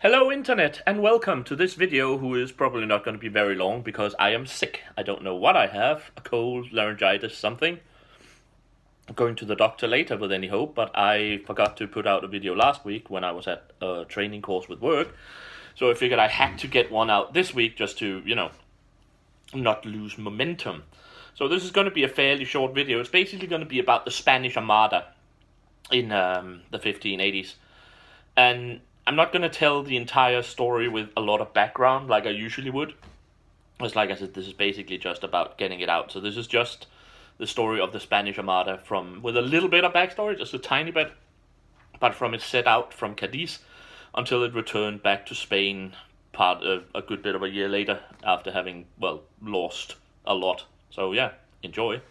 Hello Internet, and welcome to this video, who is probably not going to be very long because I am sick. I don't know what I have, a cold, laryngitis, something. I'm going to the doctor later with any hope, but I forgot to put out a video last week when I was at a training course with work. So I figured I had to get one out this week just to, not lose momentum. So this is going to be a fairly short video. It's basically going to be about the Spanish Armada in the 1580s. And I'm not going to tell the entire story with a lot of background like I usually would. Because like I said, this is basically just about getting it out. So this is just the story of the Spanish Armada with a little bit of backstory, just a tiny bit. But from it set out from Cadiz until it returned back to Spain a good bit of a year later after having, lost a lot. So yeah, enjoy.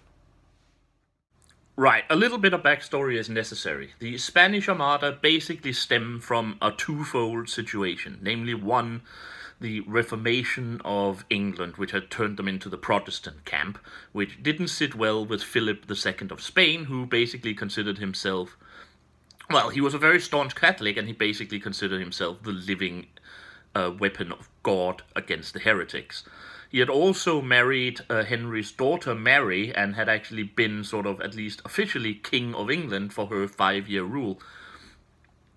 Right, a little bit of backstory is necessary. The Spanish Armada basically stemmed from a twofold situation. Namely, one, the Reformation of England, which had turned them into the Protestant camp, which didn't sit well with Philip II of Spain, who basically considered himself... Well, he was a very staunch Catholic, and he basically considered himself the living weapon of God against the heretics. He had also married Henry's daughter Mary and had actually been sort of at least officially King of England for her 5-year rule.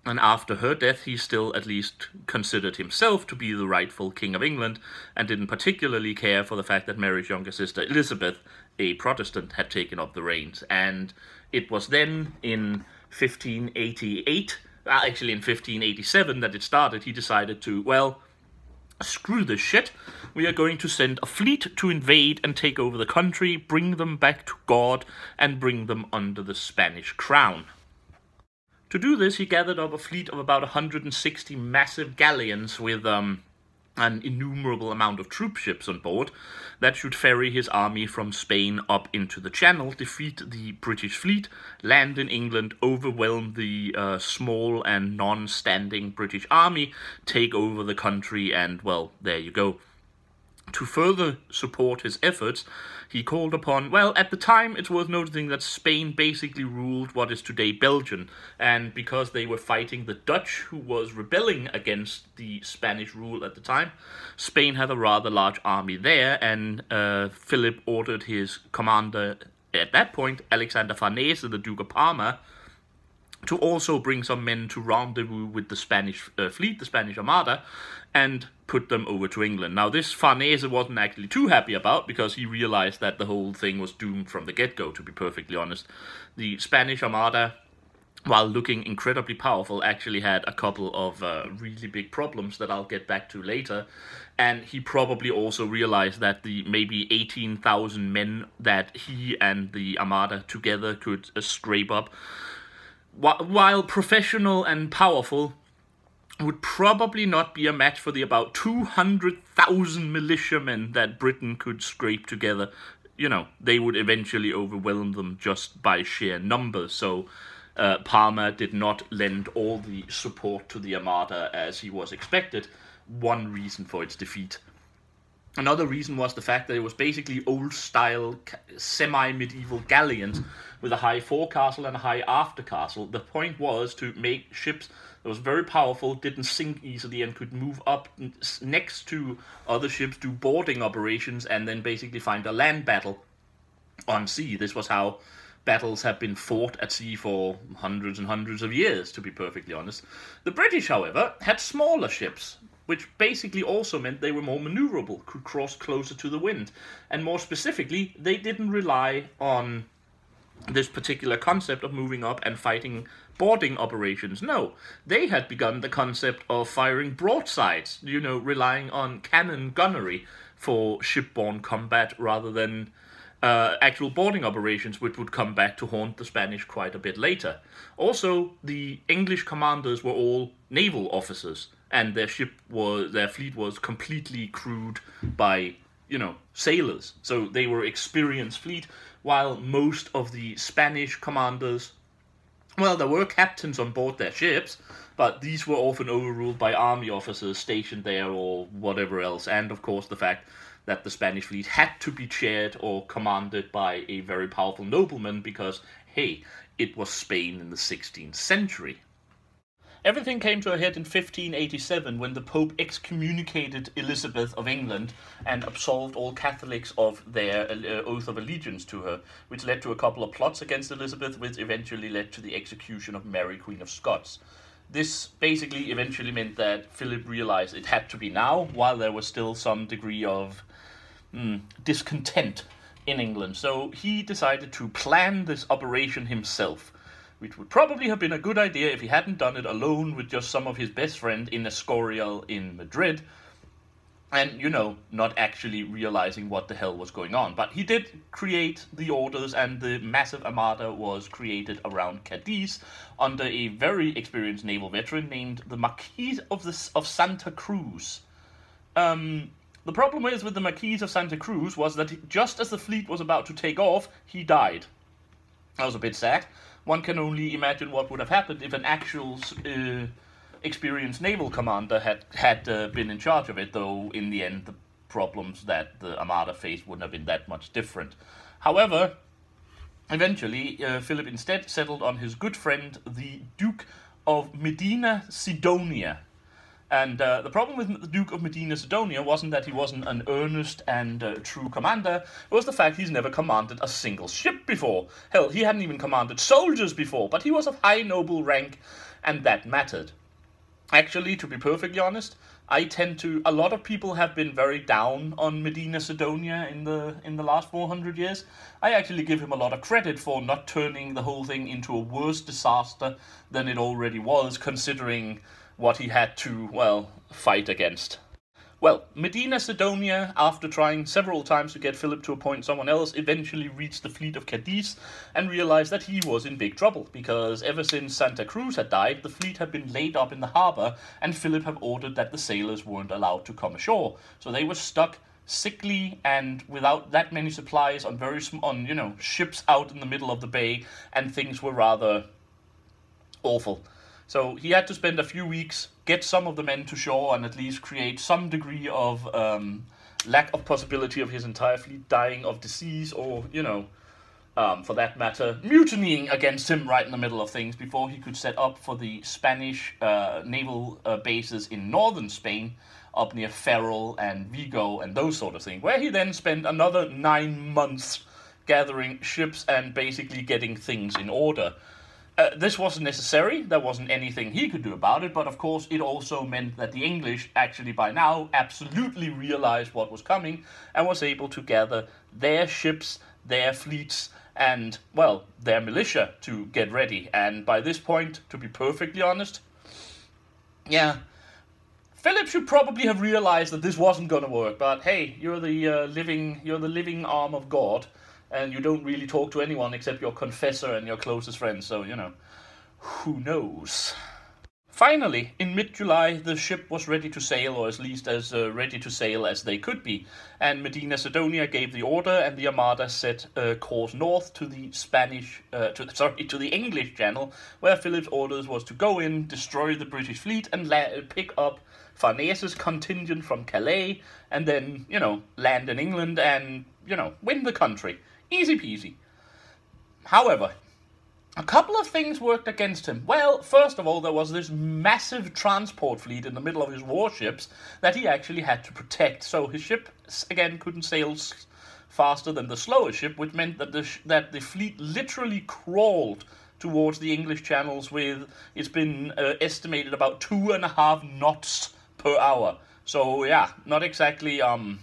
And after her death, he still at least considered himself to be the rightful King of England and didn't particularly care for the fact that Mary's younger sister Elizabeth, a Protestant, had taken up the reins. And it was then in 1588, actually in 1587 that it started. He decided to, screw this shit. We are going to send a fleet to invade and take over the country, bring them back to God, and bring them under the Spanish crown. To do this, he gathered up a fleet of about 160 massive galleons with an innumerable amount of troop ships on board that should ferry his army from Spain up into the Channel, defeat the British fleet, land in England, overwhelm the small and non-standing British army, take over the country, and, well, there you go. To further support his efforts, he called upon, at the time it's worth noticing that Spain basically ruled what is today Belgium, and because they were fighting the Dutch, who was rebelling against the Spanish rule at the time, Spain had a rather large army there, and Philip ordered his commander at that point, Alexander Farnese, the Duke of Parma, to also bring some men to rendezvous with the Spanish fleet, the Spanish Armada, and put them over to England. Now, this Farnese wasn't actually too happy about, because he realized that the whole thing was doomed from the get-go, to be perfectly honest. The Spanish Armada, while looking incredibly powerful, actually had a couple of really big problems that I'll get back to later. And he probably also realized that the maybe 18,000 men that he and the Armada together could scrape up, while professional and powerful, would probably not be a match for the about 200,000 militiamen that Britain could scrape together. They would eventually overwhelm them just by sheer numbers. So Parma did not lend all the support to the Armada as he was expected. One reason for its defeat. Another reason was the fact that it was basically old-style, semi-medieval galleons with a high forecastle and a high aftercastle. The point was to make ships that was very powerful, didn't sink easily, and could move up next to other ships, do boarding operations, and then basically find a land battle on sea. This was how battles have been fought at sea for hundreds and hundreds of years, to be perfectly honest. The British, however, had smaller ships, which basically also meant they were more maneuverable, could cross closer to the wind. And more specifically, they didn't rely on this particular concept of moving up and fighting boarding operations. No, they had begun the concept of firing broadsides, relying on cannon gunnery for shipborne combat rather than actual boarding operations, which would come back to haunt the Spanish quite a bit later. Also, the English commanders were all naval officers, and their fleet was completely crewed by, sailors. So they were experienced fleet, while most of the Spanish commanders, there were captains on board their ships, but these were often overruled by army officers stationed there or whatever else, and of course the fact that the Spanish fleet had to be chaired or commanded by a very powerful nobleman because, hey, it was Spain in the 16th century. Everything came to a head in 1587 when the Pope excommunicated Elizabeth of England and absolved all Catholics of their oath of allegiance to her, which led to a couple of plots against Elizabeth, which eventually led to the execution of Mary, Queen of Scots. This basically eventually meant that Philip realized it had to be now, while there was still some degree of discontent in England. So he decided to plan this operation himself, which would probably have been a good idea if he hadn't done it alone with just some of his best friend in Escorial in Madrid, and, you know, not actually realizing what the hell was going on. But he did create the orders, and the massive armada was created around Cadiz under a very experienced naval veteran named the Marquis of Santa Cruz. The problem with the Marquis of Santa Cruz was that just as the fleet was about to take off, he died. That was a bit sad. One can only imagine what would have happened if an actual experienced naval commander had been in charge of it, though in the end the problems that the Armada faced wouldn't have been that much different. However, eventually Philip instead settled on his good friend, the Duke of Medina Sidonia. And the problem with the Duke of Medina Sidonia wasn't that he wasn't an earnest and true commander, it was the fact he's never commanded a single ship before. Hell, he hadn't even commanded soldiers before, but he was of high noble rank, and that mattered. Actually, to be perfectly honest, a lot of people have been very down on Medina Sidonia in the last 400 years. I actually give him a lot of credit for not turning the whole thing into a worse disaster than it already was, considering what he had to, well, fight against. Well, Medina Sidonia, after trying several times to get Philip to appoint someone else, eventually reached the fleet of Cadiz and realized that he was in big trouble, because ever since Santa Cruz had died, the fleet had been laid up in the harbor, and Philip had ordered that the sailors weren't allowed to come ashore. So they were stuck, sickly, and without that many supplies on ships out in the middle of the bay, and things were rather awful. So he had to spend a few weeks, get some of the men to shore, and at least create some degree of lack of possibility of his entire fleet dying of disease or, for that matter, mutinying against him right in the middle of things before he could set up for the Spanish naval bases in northern Spain, up near Ferrol and Vigo and those sort of things, where he then spent another 9 months gathering ships and basically getting things in order. This wasn't necessary, there wasn't anything he could do about it, but of course it also meant that the English actually by now absolutely realized what was coming and was able to gather their ships, their fleets, and, well, their militia to get ready. And by this point, to be perfectly honest, Philip should probably have realized that this wasn't going to work, but hey, you're the living arm of God, and you don't really talk to anyone except your confessor and your closest friends, so, who knows? Finally, in mid-July, the ship was ready to sail, or at least as ready to sail as they could be, and Medina Sidonia gave the order, and the Armada set course north to the to the English Channel, where Philip's orders was to go in, destroy the British fleet, and pick up Farnes's contingent from Calais, and then, land in England and, win the country. Easy peasy. However, a couple of things worked against him. Well, first of all, there was this massive transport fleet in the middle of his warships that he actually had to protect. So his ship, again, couldn't sail faster than the slower ship, which meant that the fleet literally crawled towards the English channels with, it's been estimated, about 2.5 knots per hour. So, yeah, not exactly the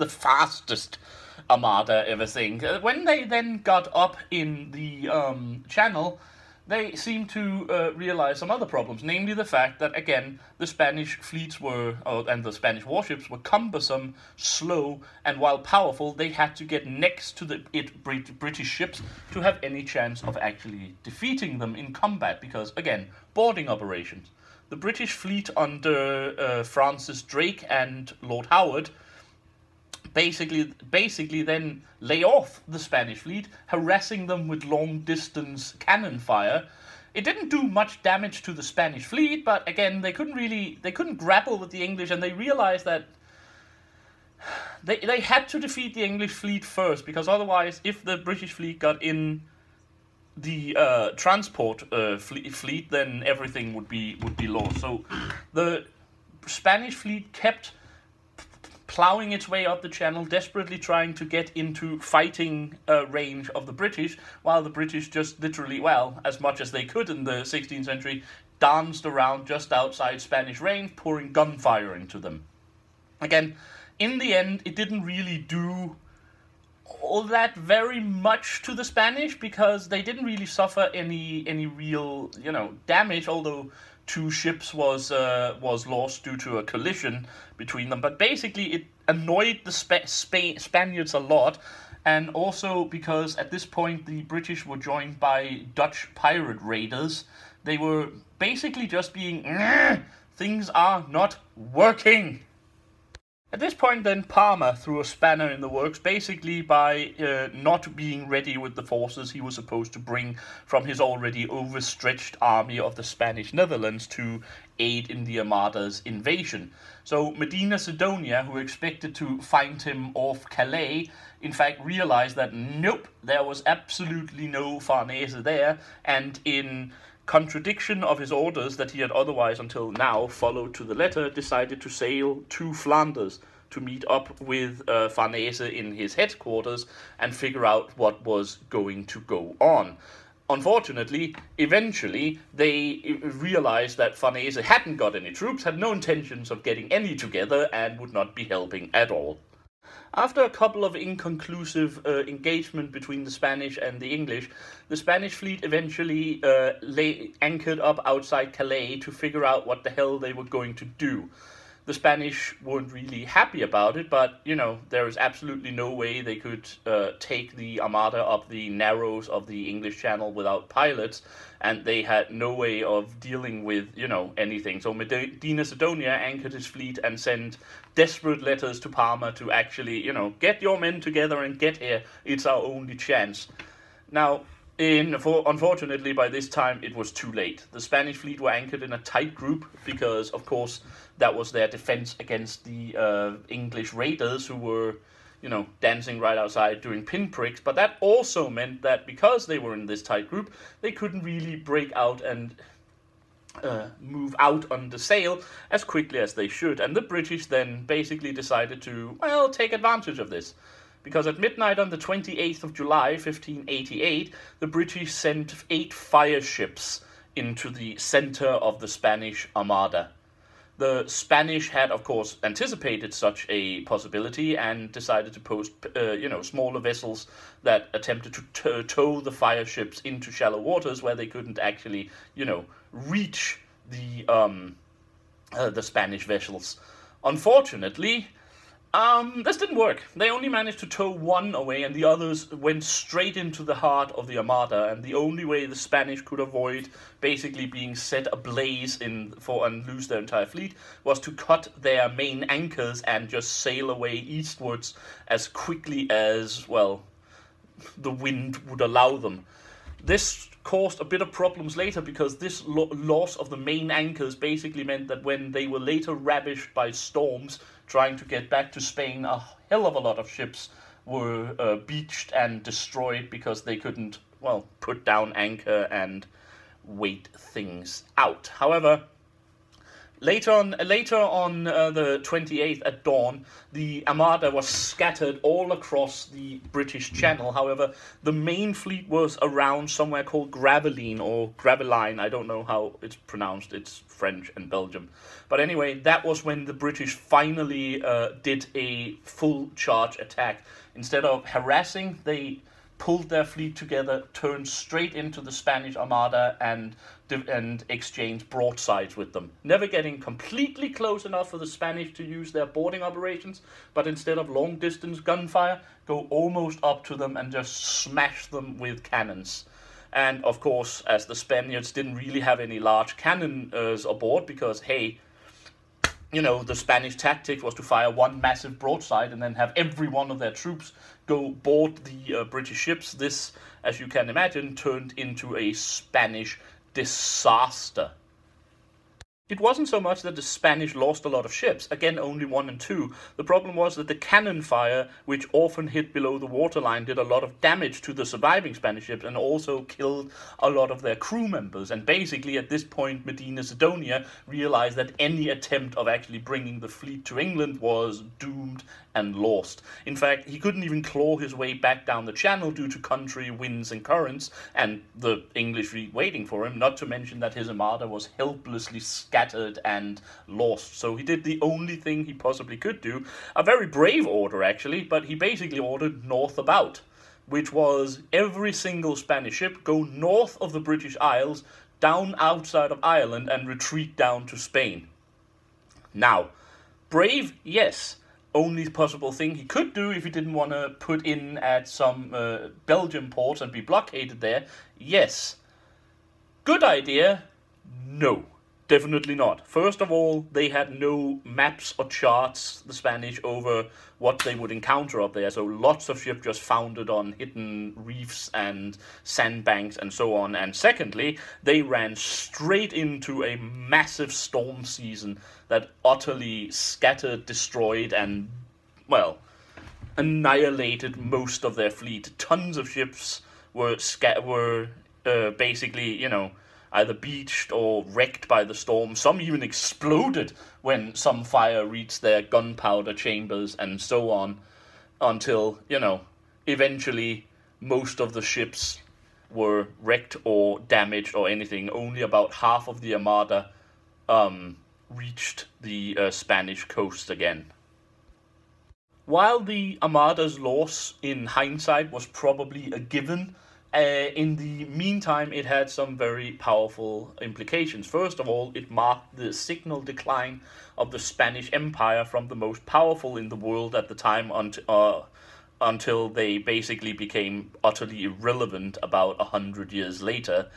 fastest Armada ever seen. When they then got up in the channel, they seemed to realize some other problems, namely the fact that, again, the Spanish fleets and the Spanish warships were cumbersome, slow, and while powerful, they had to get next to the British ships to have any chance of actually defeating them in combat, because, again, boarding operations. The British fleet under Francis Drake and Lord Howard basically then lay off the Spanish fleet, harassing them with long-distance cannon fire. It didn't do much damage to the Spanish fleet, but again, they couldn't grapple with the English, and they realized that they had to defeat the English fleet first, because otherwise, if the British fleet got in the transport fleet, then everything would be lost. So the Spanish fleet kept plowing its way up the channel, desperately trying to get into fighting range of the British, while the British just literally, well, as much as they could in the 16th century, danced around just outside Spanish range, pouring gunfire into them. Again, in the end, it didn't really do all that very much to the Spanish, because they didn't really suffer any real, damage, although 2 ships was lost due to a collision between them. But basically, it annoyed the Spaniards a lot, and also because at this point the British were joined by Dutch pirate raiders. They were basically just being, things are not working. At this point, then, Parma threw a spanner in the works, basically by not being ready with the forces he was supposed to bring from his already overstretched army of the Spanish Netherlands to aid in the Armada's invasion. So Medina Sidonia, who expected to find him off Calais, in fact realized that nope, there was absolutely no Farnese there, and in contradiction of his orders that he had otherwise until now followed to the letter, decided to sail to Flanders to meet up with Farnese in his headquarters and figure out what was going to go on. Unfortunately, eventually, they realized that Farnese hadn't got any troops, had no intentions of getting any together, and would not be helping at all. After a couple of inconclusive engagement between the Spanish and the English, the Spanish fleet eventually anchored up outside Calais to figure out what the hell they were going to do. The Spanish weren't really happy about it, but, there is absolutely no way they could take the Armada up the narrows of the English Channel without pilots, and they had no way of dealing with, anything. So Medina Sidonia anchored his fleet and sent desperate letters to Parma to actually, get your men together and get here. It's our only chance. Now, unfortunately, by this time, it was too late. The Spanish fleet were anchored in a tight group because, of course, that was their defense against the English raiders who were, dancing right outside doing pinpricks. But that also meant that because they were in this tight group, they couldn't really break out and move out on the sail as quickly as they should. And the British then basically decided to, take advantage of this. Because at midnight on the 28th of July, 1588, the British sent 8 fire ships into the center of the Spanish Armada. The Spanish had, of course, anticipated such a possibility and decided to post, smaller vessels that attempted to tow the fire ships into shallow waters where they couldn't actually, reach the Spanish vessels. Unfortunately, this didn't work. They only managed to tow one away, and the others went straight into the heart of the Armada, and the only way the Spanish could avoid basically being set ablaze and lose their entire fleet was to cut their main anchors and just sail away eastwards as quickly as, the wind would allow them. This caused a bit of problems later because this loss of the main anchors basically meant that when they were later ravished by storms trying to get back to Spain, a hell of a lot of ships were beached and destroyed because they couldn't, put down anchor and wait things out. However, later on the 28th at dawn, the Armada was scattered all across the British Channel. However, the main fleet was around somewhere called Gravelines or Gravelines. I don't know how it's pronounced. It's French and Belgium. But anyway, that was when the British finally did a full charge attack. Instead of harassing, they pulled their fleet together, turned straight into the Spanish Armada, and exchanged broadsides with them. Never getting completely close enough for the Spanish to use their boarding operations, but instead of long-distance gunfire, go almost up to them and just smash them with cannons. And, of course, as the Spaniards didn't really have any large cannons aboard, because, hey, the Spanish tactic was to fire one massive broadside and then have every one of their troops go board the British ships. This, as you can imagine, turned into a Spanish disaster. It wasn't so much that the Spanish lost a lot of ships, again only 1 and 2. The problem was that the cannon fire, which often hit below the waterline, did a lot of damage to the surviving Spanish ships and also killed a lot of their crew members. And basically at this point Medina Sidonia realized that any attempt of actually bringing the fleet to England was doomed and lost. In fact, he couldn't even claw his way back down the channel due to contrary winds and currents and the English fleet waiting for him, not to mention that his armada was helplessly scattered and lost. So he did the only thing he possibly could do, a very brave order actually, but he basically ordered north about, which was every single Spanish ship go north of the British Isles, down outside of Ireland, and retreat down to Spain. Now, brave, yes. Only possible thing he could do if he didn't want to put in at some Belgian ports and be blockaded there, yes. Good idea? No. Definitely not. First of all, they had no maps or charts, the Spanish, over what they would encounter up there. So lots of ships just foundered on hidden reefs and sandbanks and so on. And secondly, they ran straight into a massive storm season that utterly scattered, destroyed, and, well, annihilated most of their fleet. Tons of ships were basically, you know, either beached or wrecked by the storm. Some even exploded when some fire reached their gunpowder chambers and so on, until, you know, eventually most of the ships were wrecked or damaged or anything. Only about half of the Armada reached the Spanish coast again. While the Armada's loss in hindsight was probably a given, in the meantime, it had some very powerful implications. First of all, it marked the signal decline of the Spanish Empire from the most powerful in the world at the time until they basically became utterly irrelevant about 100 years later.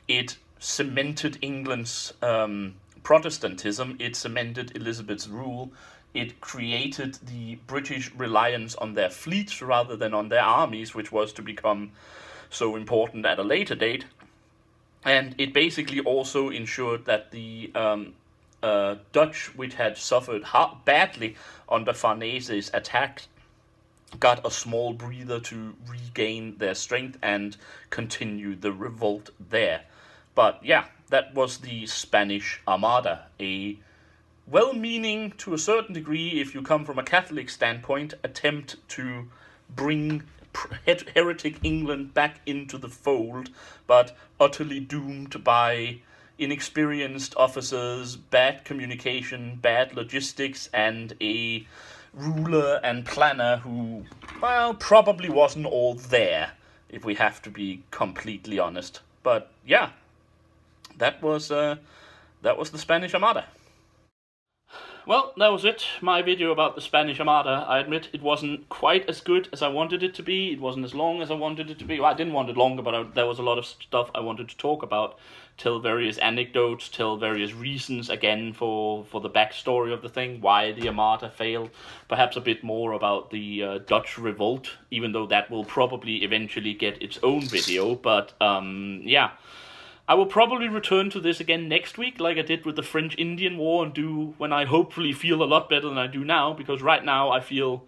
It cemented England's Protestantism, it cemented Elizabeth's rule, it created the British reliance on their fleets rather than on their armies, which was to become so important at a later date, and it basically also ensured that the Dutch, which had suffered badly under Farnese's attack, got a small breather to regain their strength and continue the revolt there. But yeah, that was the Spanish Armada, a well-meaning, to a certain degree, if you come from a Catholic standpoint, attempt to bring heretic England back into the fold, but utterly doomed by inexperienced officers, bad communication, bad logistics, and a ruler and planner who, well, probably wasn't all there, if we have to be completely honest. But yeah, that was the Spanish Armada. Well, that was it, my video about the Spanish Armada. I admit it wasn't quite as good as I wanted it to be. It wasn't as long as I wanted it to be. Well, I didn't want it longer, but there was a lot of stuff I wanted to talk about. Tell various anecdotes, tell various reasons, again, for the backstory of the thing, why the Armada failed. Perhaps a bit more about the Dutch revolt, even though that will probably eventually get its own video. But, yeah. I will probably return to this again next week, like I did with the French-Indian War, and do when I hopefully feel a lot better than I do now, because right now I feel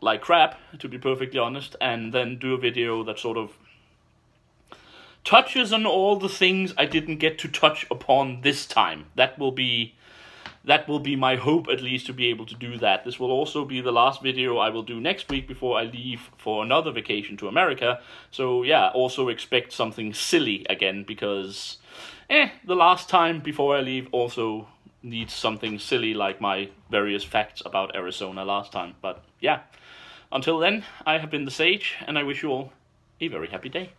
like crap, to be perfectly honest, and then do a video that sort of touches on all the things I didn't get to touch upon this time. That will be my hope, at least, to be able to do that. This will also be the last video I will do next week before I leave for another vacation to America. So yeah, also expect something silly again, because the last time before I leave also needs something silly like my various facts about Arizona last time. But yeah, until then, I have been the Sage, and I wish you all a very happy day.